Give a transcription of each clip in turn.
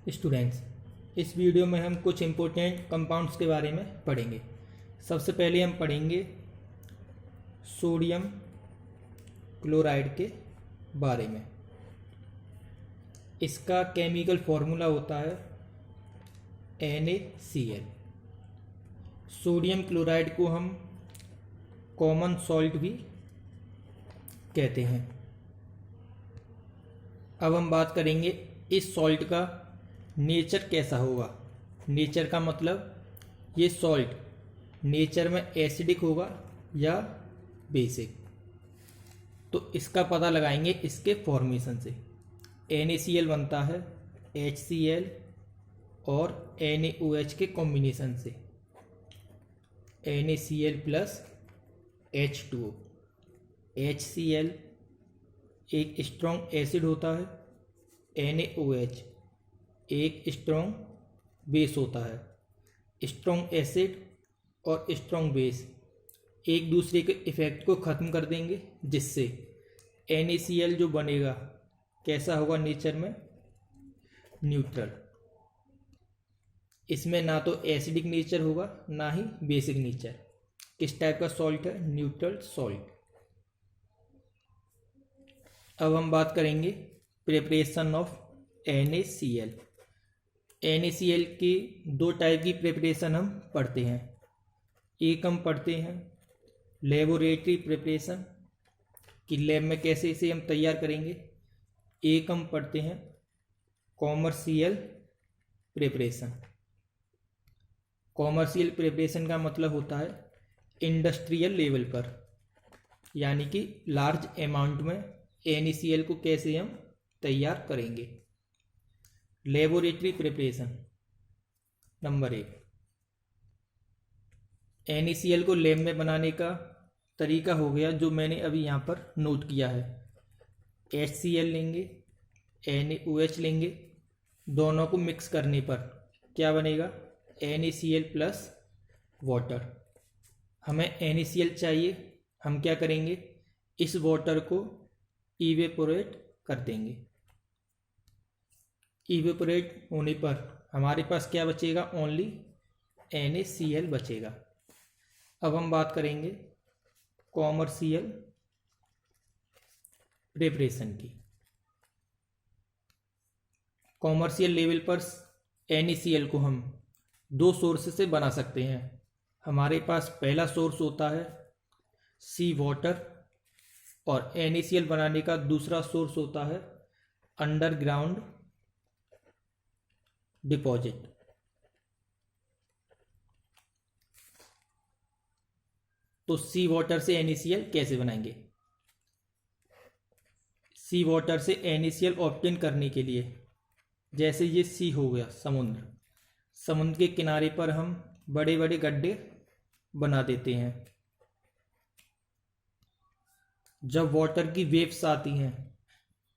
Students, इस video में हम कुछ इम्पोर्टेंट कंपाउंड्स के बारे में पढ़ेंगे। सबसे पहले हम पढ़ेंगे सोडियम क्लोराइड के बारे में। इसका केमिकल फॉर्मूला होता है NaCl। सोडियम क्लोराइड को हम कॉमन सॉल्ट भी कहते हैं। अब हम बात करेंगे इस सॉल्ट का नेचर कैसा होगा। नेचर का मतलब ये सॉल्ट नेचर में एसिडिक होगा या बेसिक। तो इसका पता लगाएंगे इसके फॉर्मेशन से। NaCl बनता है HCl और NaOH के कॉम्बिनेशन से, NaCl प्लस H2O। HCl एक स्ट्रॉन्ग एसिड होता है, NaOH एक स्ट्रॉन्ग बेस होता है। स्ट्रॉन्ग एसिड और स्ट्रॉन्ग बेस एक दूसरे के इफ़ेक्ट को ख़त्म कर देंगे, जिससे NaCl जो बनेगा कैसा होगा नेचर में, न्यूट्रल। इसमें ना तो एसिडिक नेचर होगा ना ही बेसिक नेचर। किस टाइप का सॉल्ट है? Neutral salt. अब हम बात करेंगे प्रिपरेशन ऑफ NaCl। NaCl की दो टाइप की प्रिपरेशन हम पढ़ते हैं। एक हम पढ़ते हैं लेबोरेटरी प्रिपरेशन, कि लैब में कैसे इसे हम तैयार करेंगे। एक हम पढ़ते हैं कॉमर्शियल प्रिपरेशन। कॉमर्शियल प्रिपरेशन का मतलब होता है इंडस्ट्रियल लेवल पर, यानी कि लार्ज अमाउंट में NaCl को कैसे हम तैयार करेंगे। Laboratory preparation number 1। NaCl को लैब में बनाने का तरीका हो गया जो मैंने अभी यहाँ पर नोट किया है। HCl लेंगे, NaOH लेंगे, दोनों को मिक्स करने पर क्या बनेगा? NaCl plus water. हमें NaCl चाहिए, हम क्या करेंगे? इस वाटर को इवेपोरेट कर देंगे। इवेपोरेट होने पर हमारे पास क्या बचेगा? ओनली NaCl बचेगा। अब हम बात करेंगे कॉमर्शियल प्रिपरेशन की। कॉमर्शियल लेवल पर NaCl को हम दो सोर्स से बना सकते हैं। हमारे पास पहला सोर्स होता है सी वाटर, और NaCl बनाने का दूसरा सोर्स होता है अंडरग्राउंड डिपॉजिट। तो सी वाटर से NaCl कैसे बनाएंगे? सी वाटर से NaCl ऑब्टेन करने के लिए, जैसे ये सी हो गया समुद्र, समुद्र के किनारे पर हम बड़े बड़े गड्ढे बना देते हैं। जब वाटर की वेव्स आती हैं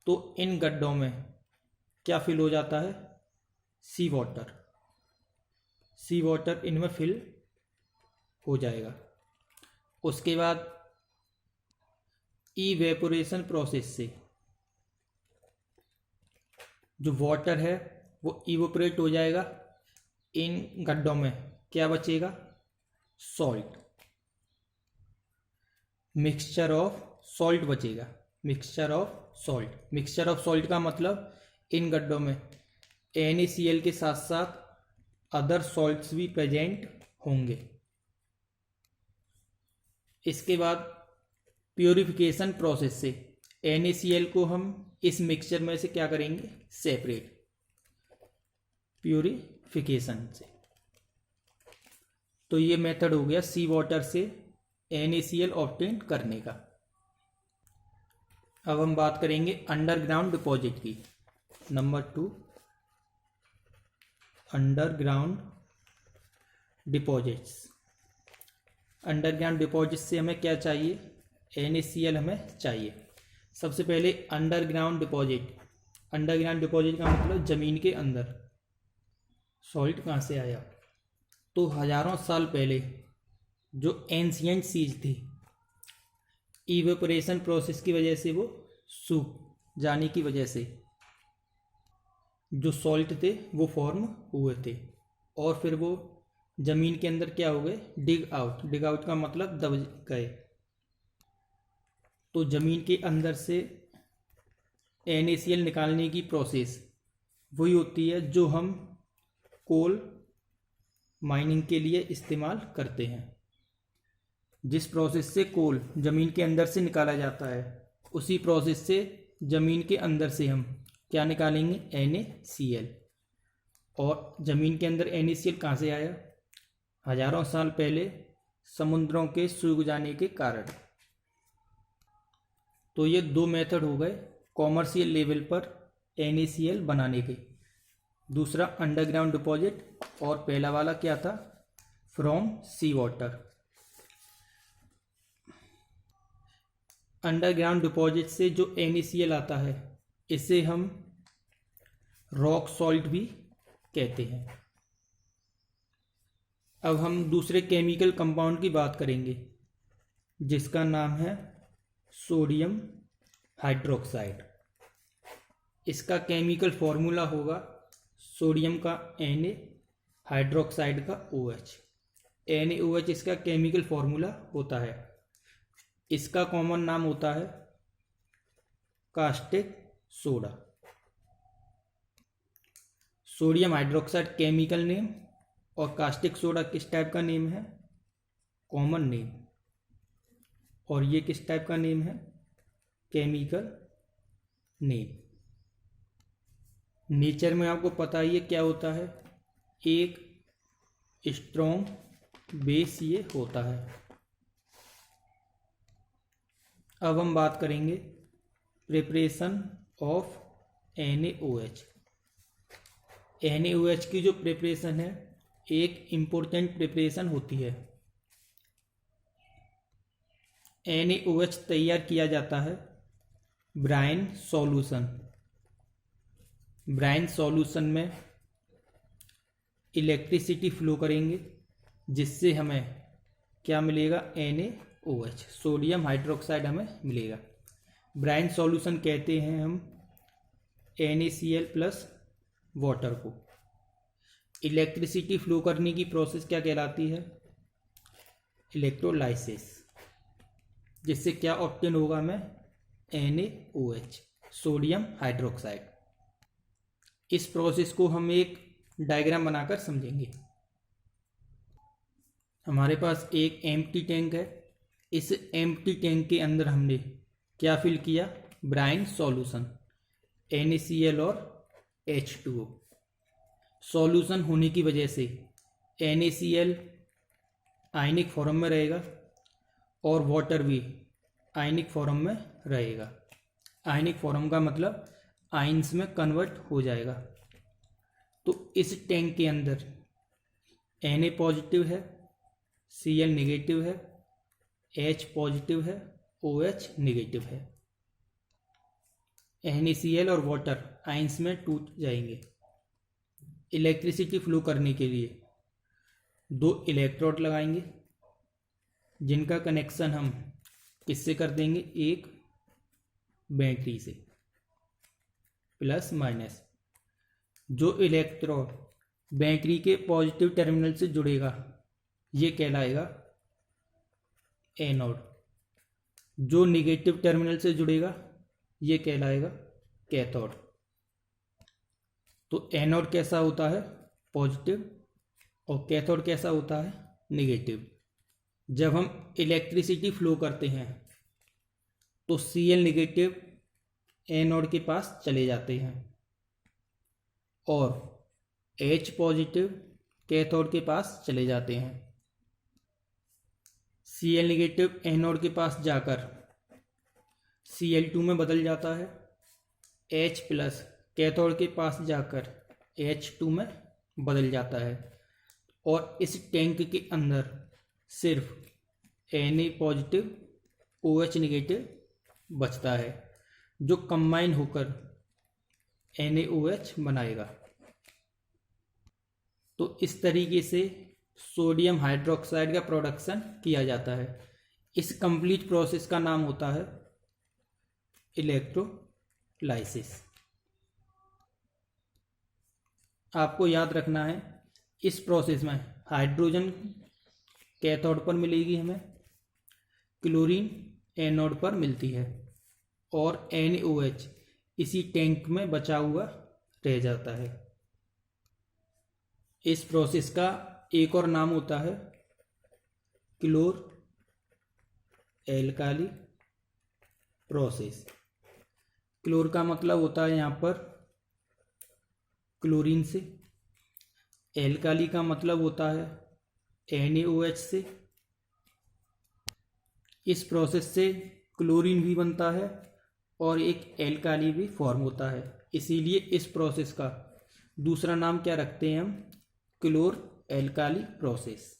तो इन गड्ढों में क्या फिल हो जाता है? सी वाटर। सी वाटर इनमें फिल हो जाएगा। उसके बाद इवेपोरेशन प्रोसेस से जो वाटर है वो इवेपोरेट हो जाएगा। इन गड्ढों में क्या बचेगा? सॉल्ट, मिक्सचर ऑफ सॉल्ट बचेगा। Mixture of salt. Mixture of salt का मतलब इन गड्ढों में NaCl के साथ साथ अदर सॉल्ट्स भी प्रेजेंट होंगे। इसके बाद प्योरिफिकेशन प्रोसेस से NaCl को हम इस मिक्सचर में से क्या करेंगे? सेपरेट, प्योरिफिकेशन से। तो ये मेथड हो गया सी वाटर से NaCl ऑब्टेन करने का। अब हम बात करेंगे अंडरग्राउंड डिपॉजिट की। Number 2, underground deposits. Underground deposit से हमें क्या चाहिए? NaCl हमें चाहिए। सबसे पहले अंडरग्राउंड डिपॉजिट। अंडरग्राउंड डिपॉजिट का मतलब ज़मीन के अंदर। सॉल्ट कहाँ से आया? तो हज़ारों साल पहले जो एंशियंट सीज थी, इवेपोरेशन प्रोसेस की वजह से वो सूख जाने की वजह से जो सॉल्ट थे वो फॉर्म हुए थे और फिर वो ज़मीन के अंदर क्या हो गए, डिग आउट का मतलब दब गए। तो ज़मीन के अंदर से NaCl निकालने की प्रोसेस वही होती है जो हम कोल माइनिंग के लिए इस्तेमाल करते हैं। जिस प्रोसेस से कोल ज़मीन के अंदर से निकाला जाता है उसी प्रोसेस से ज़मीन के अंदर से हम क्या निकालेंगे, NaCl। और ज़मीन के अंदर NaCl कहाँ से आया, हजारों साल पहले समुद्रों के सूख जाने के कारण। तो ये दो मेथड हो गए कॉमर्शियल लेवल पर NaCl बनाने के। दूसरा अंडरग्राउंड डिपॉजिट और पहला वाला क्या था, from sea water. Underground deposit से जो NaCl आता है इसे हम रॉक सॉल्ट भी कहते हैं। अब हम दूसरे केमिकल कंपाउंड की बात करेंगे जिसका नाम है सोडियम हाइड्रोक्साइड। इसका केमिकल फॉर्मूला होगा सोडियम का Na, हाइड्रोक्साइड का OH। NaOH इसका केमिकल फॉर्मूला होता है। इसका कॉमन नाम होता है caustic soda. Sodium hydroxide chemical name और कास्टिक सोडा किस टाइप का नेम है, कॉमन नेम। और ये किस टाइप का नेम है, केमिकल नेम। नेचर में आपको पता ही है क्या होता है, एक स्ट्रॉन्ग बेस ये होता है। अब हम बात करेंगे प्रिपरेशन ऑफ NaOH। NaOH की जो प्रिपरेशन है एक इम्पोर्टेंट प्रिपरेशन होती है। NaOH तैयार किया जाता है ब्राइन सॉल्यूशन। ब्राइन सॉल्यूशन में इलेक्ट्रिसिटी फ्लो करेंगे जिससे हमें क्या मिलेगा, NaOH, सोडियम हाइड्रोक्साइड हमें मिलेगा। ब्राइन सॉल्यूशन कहते हैं हम NaCl प्लस वाटर को। इलेक्ट्रिसिटी फ्लो करने की प्रोसेस क्या कहलाती है, इलेक्ट्रोलाइसिस, जिससे क्या ऑब्टेन होगा हमें, NaOH, सोडियम हाइड्रोक्साइड। इस प्रोसेस को हम एक डायग्राम बनाकर समझेंगे। हमारे पास एक एम्प्टी टैंक है। इस एम्प्टी टैंक के अंदर हमने क्या फिल किया, ब्राइन सॉल्यूशन, NaCl और H2O। सॉल्यूशन होने की वजह से NaCl आयनिक फॉर्म में रहेगा और वाटर भी आयनिक फॉर्म में रहेगा। आयनिक फॉर्म का मतलब आयंस में कन्वर्ट हो जाएगा। तो इस टैंक के अंदर Na पॉजिटिव है, Cl नेगेटिव है, H पॉजिटिव है, OH नेगेटिव है। NaCl और वाटर आयंस में टूट जाएंगे। इलेक्ट्रिसिटी फ्लो करने के लिए दो इलेक्ट्रोड लगाएंगे जिनका कनेक्शन हम किससे कर देंगे, एक बैटरी से, प्लस माइनस। जो इलेक्ट्रोड बैटरी के पॉजिटिव टर्मिनल से जुड़ेगा ये कहलाएगा एनोड। जो निगेटिव टर्मिनल से जुड़ेगा ये कहलाएगा कैथोड। तो एनोड कैसा होता है, पॉजिटिव, और कैथोड कैसा होता है, नेगेटिव। जब हम इलेक्ट्रिसिटी फ्लो करते हैं तो Cl नेगेटिव एनोड के पास चले जाते हैं और H पॉजिटिव कैथोड के पास चले जाते हैं। Cl नेगेटिव एनोड के पास जाकर Cl2 में बदल जाता है, H प्लस कैथोड के पास जाकर H2 में बदल जाता है और इस टैंक के अंदर सिर्फ Na पॉजिटिव OH नेगेटिव बचता है जो कंबाइन होकर NaOH बनाएगा। तो इस तरीके से सोडियम हाइड्रोक्साइड का प्रोडक्शन किया जाता है। इस कंप्लीट प्रोसेस का नाम होता है इलेक्ट्रोलाइसिस। आपको याद रखना है, इस प्रोसेस में हाइड्रोजन कैथोड पर मिलेगी हमें, क्लोरीन एनोड पर मिलती है और NaOH इसी टैंक में बचा हुआ रह जाता है। इस प्रोसेस का एक और नाम होता है क्लोर एल्काली प्रोसेस। क्लोर का मतलब होता है यहाँ पर क्लोरीन से, एल्काली का मतलब होता है NaOH से। इस प्रोसेस से क्लोरीन भी बनता है और एक एल्काली भी फॉर्म होता है, इसीलिए इस प्रोसेस का दूसरा नाम क्या रखते हैं हम, क्लोर एल्काली प्रोसेस।